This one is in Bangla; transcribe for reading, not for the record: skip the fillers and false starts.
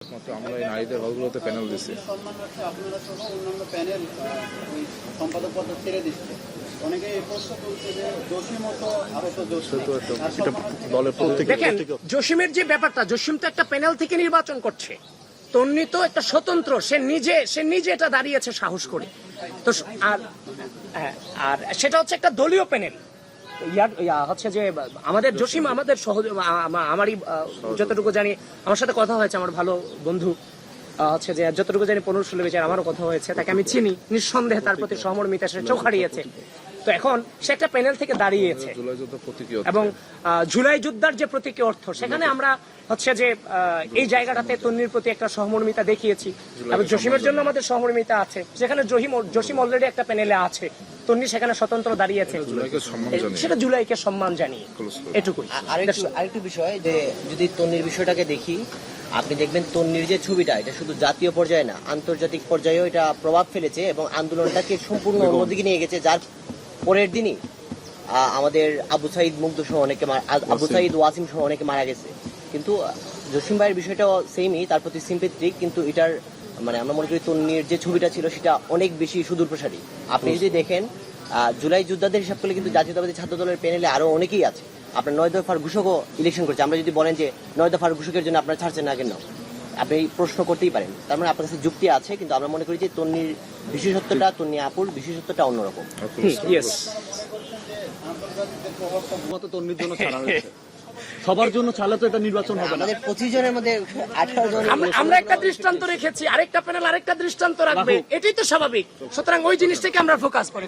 মাত্র আমরা এই নারীদের হলগুলোতে প্যানেল দিছি। সম্মান হচ্ছে আপনারা সহ অন্যান্য প্যানেল ওই সম্পাদক পদ ছেড়ে দিচ্ছে। অনেকে এই প্রশ্ন তুলছে যে জসিম মতো আরো তো দলের দেখেন জসিমের যে ব্যাপারটা, জসিম তো একটা প্যানেল থেকে নির্বাচন করছে, তন্নি তো একটা স্বতন্ত্র, সে নিজে এটা দাঁড়িয়েছে সাহস করে। তো আর সেটা হচ্ছে একটা দলীয় প্যানেল। হচ্ছে যে আমাদের জসিম আমাদের আমারই যতটুকু জানি, আমার সাথে কথা হয়েছে, আমার ভালো বন্ধু হচ্ছে যে যতটুকু জানি 15-16 বছর আমারও কথা হয়েছে, তাকে আমি চিনি, নিঃসন্দেহে তার প্রতি সহমর্মিতা, সে চোখ হারিয়েছে। তো এখন সে একটা প্যানেল থেকে দাঁড়িয়েছে এবং জুলাই যোদ্ধার যে প্রতীকী অর্থ, সেখানে আমরা হচ্ছে যে এই জায়গাটাতে তন্নির প্রতি একটা সহমর্মিতা দেখিয়েছি এবং জসিমের জন্য আমাদের সহমর্মিতা আছে। যেখানে জসিম অলরেডি একটা প্যানেলে আছে, তন্নি সেখানে স্বতন্ত্র দাঁড়িয়েছে, সেটা জুলাইকে সম্মান জানিয়ে, এটুকুই। আরেকটু বিষয় যে যদি তন্নির বিষয়টাকে দেখি, আপনি দেখবেন তন্নির যে ছবিটা, এটা শুধু জাতীয় পর্যায়ে না, আন্তর্জাতিক পর্যায়েও এটা প্রভাব ফেলেছে এবং আন্দোলনটাকে সম্পূর্ণ অন্যদিকে নিয়ে গেছে। যার পরের দিনই আমাদের আবু সাইদ মুগ্ধ সহ অনেকে, আবু সাইদ ওয়াসিম সহ অনেকে মারা গেছে। কিন্তু জসিম ভাইয়ের বিষয়টাও সেমই, তার প্রতি সিম্পেথ্রিক, কিন্তু এটার মানে আমরা মনে করি তন্নির যে ছবিটা ছিল সেটা অনেক বেশি সুদূরপ্রসারী। আপনি যদি দেখেন জুলাই যোদ্ধাদের হিসাব করলে কিন্তু জাতীয়তাবাদী ছাত্র দলের প্যানেলে আরো অনেকেই আছে। আপনার 9 দফার ঘোষকও ইলেকশন করছে। আমরা যদি বলেন যে 9 দফার ঘোষকের জন্য আপনারা ছাড়ছেন না কেন, আপনি প্রশ্ন করতেই পারেন। তার মানে আপনার কাছে যুক্তি আছে, কিন্তু আমরা মনে করি যে তন্নির বিশেষত্বটা, তন্নি আপুর বিশেষত্বটা অন্যরকম। তন্নির জন্য ছাড়া হয়েছে, সবার জন্য ছাড়লে তো এটা নির্বাচন হবে না। আমাদের 25 জনের মধ্যে 18 জন আমরা একটা দৃষ্টান্ত রেখেছি, আরেকটা প্যানেল আরেকটা দৃষ্টান্ত রাখবে, এটাই তো স্বাভাবিক। সুতরাং ওই জিনিসটাকে আমরা ফোকাস করি।